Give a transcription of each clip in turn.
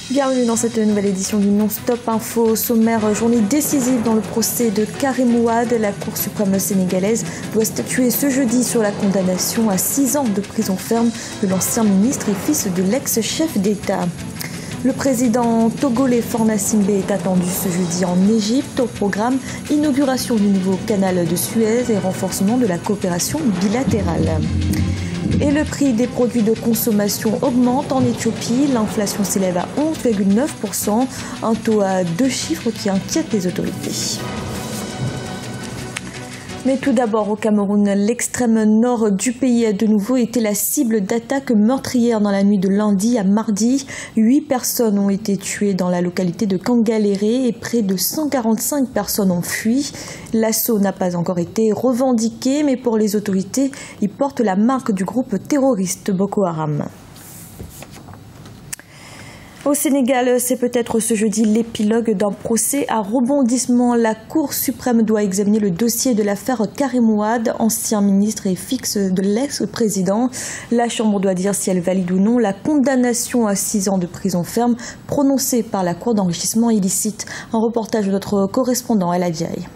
Bienvenue dans cette nouvelle édition du Non-Stop Info. Au sommaire, journée décisive dans le procès de Karim Ouad. La Cour suprême sénégalaise doit statuer ce jeudi sur la condamnation à 6 ans de prison ferme de l'ancien ministre et fils de l'ex-chef d'État. Le président togolais Faure Gnassingbe est attendu ce jeudi en Égypte. Au programme, inauguration du nouveau canal de Suez et renforcement de la coopération bilatérale. Et le prix des produits de consommation augmente en Éthiopie. L'inflation s'élève à 11,9%, un taux à 2 chiffres qui inquiète les autorités. Mais tout d'abord, au Cameroun, l'extrême nord du pays a de nouveau été la cible d'attaques meurtrières dans la nuit de lundi à mardi. 8 personnes ont été tuées dans la localité de Kangaléré et près de 145 personnes ont fui. L'assaut n'a pas encore été revendiqué, mais pour les autorités, il porte la marque du groupe terroriste Boko Haram. Au Sénégal, c'est peut-être ce jeudi l'épilogue d'un procès à rebondissement. La Cour suprême doit examiner le dossier de l'affaire Karim Ouad, ancien ministre et fils de l'ex-président. La Chambre doit dire si elle valide ou non la condamnation à 6 ans de prison ferme prononcée par la Cour d'enrichissement illicite. Un reportage de notre correspondant El Adjaï.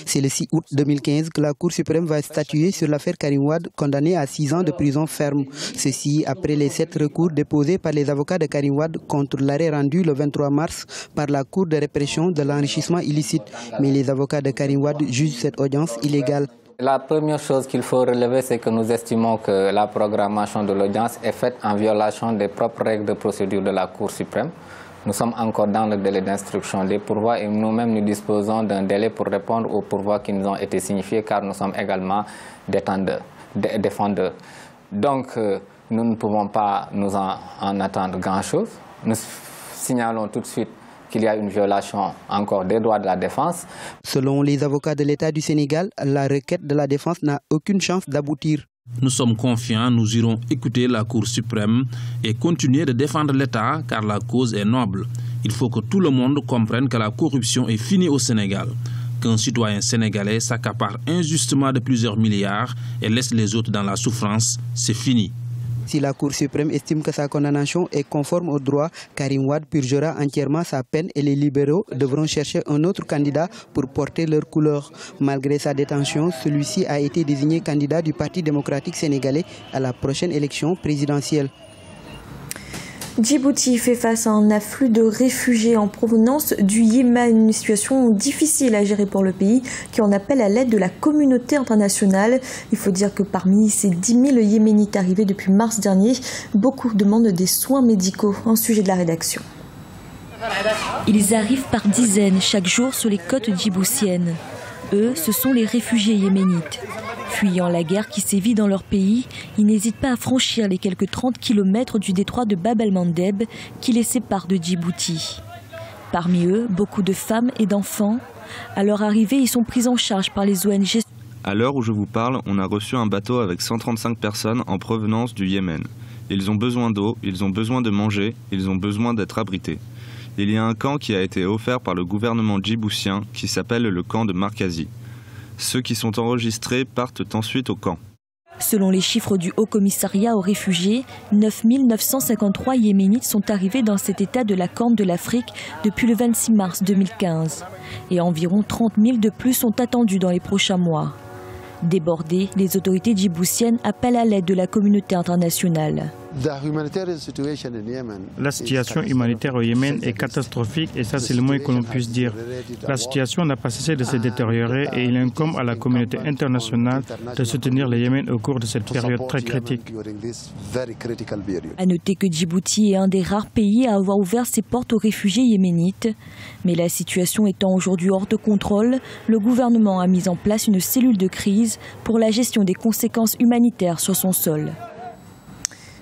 C'est le 6 août 2015 que la Cour suprême va statuer sur l'affaire Karim Ouad, condamné à 6 ans de prison ferme. Ceci après les 7 recours déposés par les avocats de Karim Ouad contre l'arrêt rendu le 23 mars par la Cour de répression de l'enrichissement illicite. Mais les avocats de Karim Ouad jugent cette audience illégale. La première chose qu'il faut relever, c'est que nous estimons que la programmation de l'audience est faite en violation des propres règles de procédure de la Cour suprême. Nous sommes encore dans le délai d'instruction des pourvois et nous-mêmes nous disposons d'un délai pour répondre aux pourvois qui nous ont été signifiés car nous sommes également défendeurs. Donc nous ne pouvons pas nous en attendre grand-chose. Nous signalons tout de suite qu'il y a une violation encore des droits de la défense. Selon les avocats de l'État du Sénégal, la requête de la défense n'a aucune chance d'aboutir. Nous sommes confiants, nous irons écouter la Cour suprême et continuer de défendre l'État car la cause est noble. Il faut que tout le monde comprenne que la corruption est finie au Sénégal. Qu'un citoyen sénégalais s'accapare injustement de plusieurs milliards et laisse les autres dans la souffrance, c'est fini. Si la Cour suprême estime que sa condamnation est conforme au droit, Karim Ouad purgera entièrement sa peine et les libéraux devront chercher un autre candidat pour porter leur couleur. Malgré sa détention, celui-ci a été désigné candidat du Parti démocratique sénégalais à la prochaine élection présidentielle. Djibouti fait face à un afflux de réfugiés en provenance du Yémen, une situation difficile à gérer pour le pays qui en appelle à l'aide de la communauté internationale. Il faut dire que parmi ces 10 000 Yéménites arrivés depuis mars dernier, beaucoup demandent des soins médicaux. Un sujet de la rédaction. Ils arrivent par dizaines chaque jour sur les côtes djiboutiennes. Eux, ce sont les réfugiés yéménites. Fuyant la guerre qui sévit dans leur pays, ils n'hésitent pas à franchir les quelques 30 kilomètres du détroit de Bab el-Mandeb qui les sépare de Djibouti. Parmi eux, beaucoup de femmes et d'enfants. À leur arrivée, ils sont pris en charge par les ONG. À l'heure où je vous parle, on a reçu un bateau avec 135 personnes en provenance du Yémen. Ils ont besoin d'eau, ils ont besoin de manger, ils ont besoin d'être abrités. Il y a un camp qui a été offert par le gouvernement djiboutien qui s'appelle le camp de Markazi. Ceux qui sont enregistrés partent ensuite au camp. Selon les chiffres du Haut Commissariat aux réfugiés, 9 953 Yéménites sont arrivés dans cet état de la Corne de l'Afrique depuis le 26 mars 2015. Et environ 30 000 de plus sont attendus dans les prochains mois. Débordées, les autorités djiboutiennes appellent à l'aide de la communauté internationale. La situation humanitaire au Yémen est catastrophique et ça c'est le moins que l'on puisse dire. La situation n'a pas cessé de se détériorer et il incombe à la communauté internationale de soutenir le Yémen au cours de cette période très critique. À noter que Djibouti est un des rares pays à avoir ouvert ses portes aux réfugiés yéménites. Mais la situation étant aujourd'hui hors de contrôle, le gouvernement a mis en place une cellule de crise pour la gestion des conséquences humanitaires sur son sol.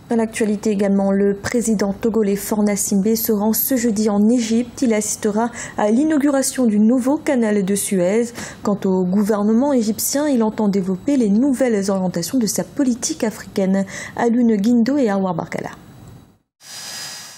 Dans l'actualité également, le président togolais Faure Gnassingbe se rend ce jeudi en Égypte. Il assistera à l'inauguration du nouveau canal de Suez. Quant au gouvernement égyptien, il entend développer les nouvelles orientations de sa politique africaine. Alun Guindo et Awar Barkala.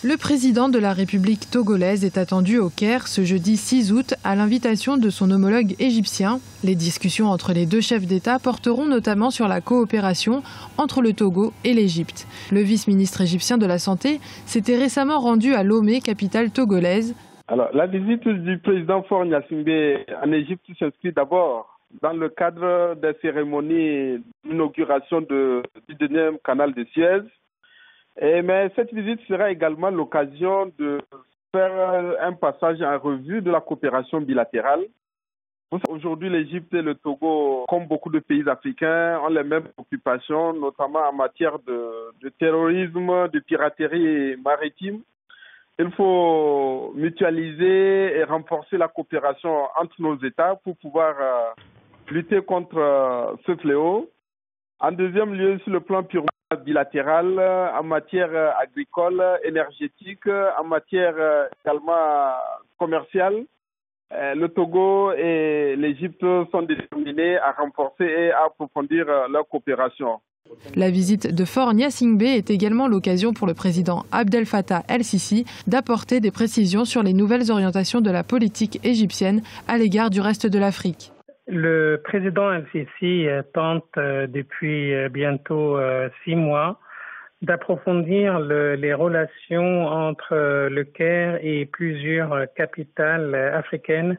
Le président de la République togolaise est attendu au Caire ce jeudi 6 août à l'invitation de son homologue égyptien. Les discussions entre les deux chefs d'État porteront notamment sur la coopération entre le Togo et l'Égypte. Le vice-ministre égyptien de la Santé s'était récemment rendu à Lomé, capitale togolaise. Alors, la visite du président Faure Gnassingbé en Égypte s'inscrit d'abord dans le cadre des cérémonies d'inauguration du deuxième canal de Suez. Mais cette visite sera également l'occasion de faire un passage en revue de la coopération bilatérale. Aujourd'hui, l'Égypte et le Togo, comme beaucoup de pays africains, ont les mêmes préoccupations, notamment en matière de terrorisme, de piraterie maritime. Il faut mutualiser et renforcer la coopération entre nos États pour pouvoir lutter contre ce fléau. En deuxième lieu, sur le plan purement bilatéral, en matière agricole, énergétique, en matière également commerciale, le Togo et l'Égypte sont déterminés à renforcer et à approfondir leur coopération. La visite de Faure Gnassingbé est également l'occasion pour le président Abdel Fattah el-Sisi d'apporter des précisions sur les nouvelles orientations de la politique égyptienne à l'égard du reste de l'Afrique. Le président el-Sisi tente depuis bientôt 6 mois d'approfondir les relations entre le Caire et plusieurs capitales africaines.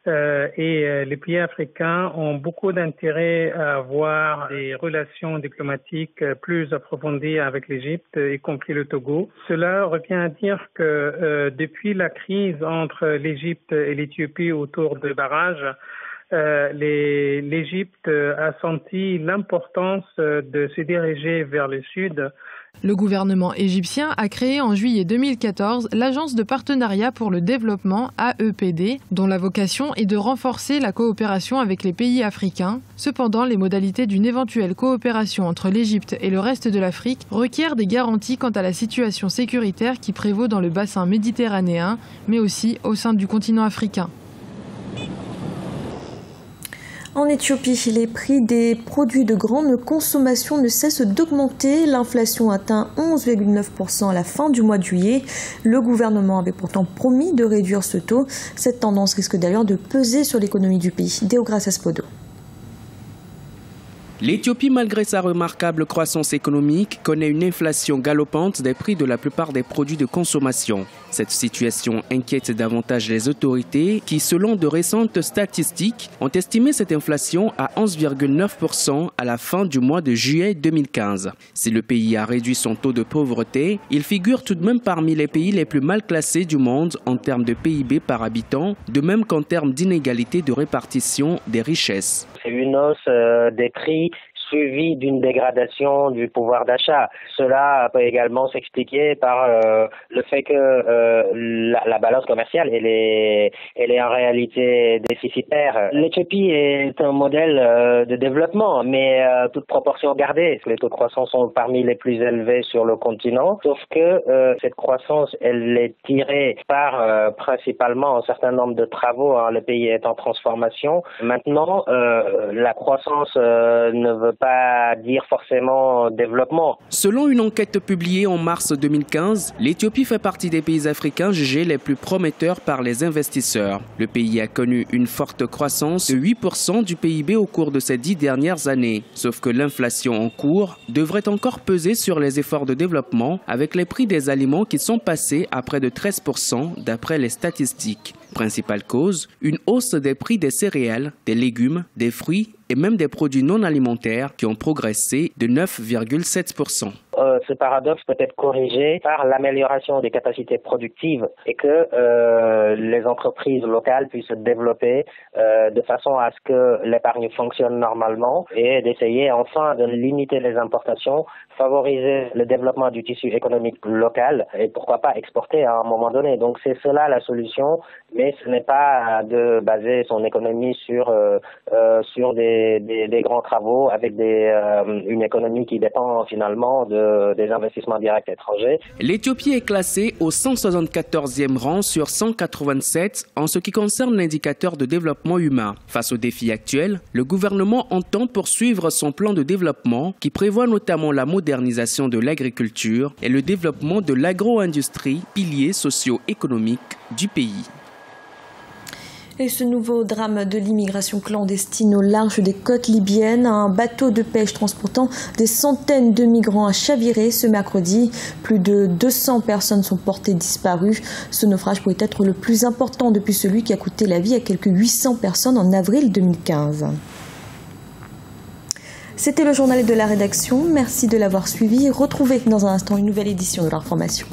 Et les pays africains ont beaucoup d'intérêt à avoir des relations diplomatiques plus approfondies avec l'Égypte, y compris le Togo. Cela revient à dire que depuis la crise entre l'Égypte et l'Éthiopie autour de barrages, l'Égypte a senti l'importance de se diriger vers le sud. Le gouvernement égyptien a créé en juillet 2014 l'Agence de partenariat pour le développement AEPD, dont la vocation est de renforcer la coopération avec les pays africains. Cependant, les modalités d'une éventuelle coopération entre l'Égypte et le reste de l'Afrique requièrent des garanties quant à la situation sécuritaire qui prévaut dans le bassin méditerranéen, mais aussi au sein du continent africain. En Éthiopie, les prix des produits de grande consommation ne cessent d'augmenter. L'inflation atteint 11,9% à la fin du mois de juillet. Le gouvernement avait pourtant promis de réduire ce taux. Cette tendance risque d'ailleurs de peser sur l'économie du pays. Deogracias Podo. L'Éthiopie, malgré sa remarquable croissance économique, connaît une inflation galopante des prix de la plupart des produits de consommation. Cette situation inquiète davantage les autorités qui, selon de récentes statistiques, ont estimé cette inflation à 11,9% à la fin du mois de juillet 2015. Si le pays a réduit son taux de pauvreté, il figure tout de même parmi les pays les plus mal classés du monde en termes de PIB par habitant, de même qu'en termes d'inégalité de répartition des richesses. C'est une hausse des prix suivi d'une dégradation du pouvoir d'achat. Cela peut également s'expliquer par le fait que la balance commerciale elle est en réalité déficitaire. L'Éthiopie est un modèle de développement, mais toute proportion gardée. Les taux de croissance sont parmi les plus élevés sur le continent, sauf que cette croissance elle est tirée par principalement un certain nombre de travaux. Le pays est en transformation. Maintenant, la croissance ne veut pas dire forcément développement. Selon une enquête publiée en mars 2015, l'Éthiopie fait partie des pays africains jugés les plus prometteurs par les investisseurs. Le pays a connu une forte croissance de 8% du PIB au cours de ces 10 dernières années. Sauf que l'inflation en cours devrait encore peser sur les efforts de développement avec les prix des aliments qui sont passés à près de 13% d'après les statistiques. Principale cause, une hausse des prix des céréales, des légumes, des fruits et même des produits non alimentaires qui ont progressé de 9,7%. Ce paradoxe peut être corrigé par l'amélioration des capacités productives et que les entreprises locales puissent se développer de façon à ce que l'épargne fonctionne normalement et d'essayer enfin de limiter les importations, favoriser le développement du tissu économique local et pourquoi pas exporter à un moment donné. Donc c'est cela la solution, mais ce n'est pas de baser son économie sur des grands travaux avec une économie qui dépend finalement de des investissements directs étrangers. L'Éthiopie est classée au 174e rang sur 187 en ce qui concerne l'indicateur de développement humain. Face aux défis actuels, le gouvernement entend poursuivre son plan de développement qui prévoit notamment la modernisation de l'agriculture et le développement de l'agro-industrie, piliers socio-économiques du pays. Et ce nouveau drame de l'immigration clandestine au large des côtes libyennes, un bateau de pêche transportant des centaines de migrants a chaviré ce mercredi. Plus de 200 personnes sont portées disparues. Ce naufrage pourrait être le plus important depuis celui qui a coûté la vie à quelques 800 personnes en avril 2015. C'était le journal de la rédaction. Merci de l'avoir suivi. Retrouvez dans un instant une nouvelle édition de l'information.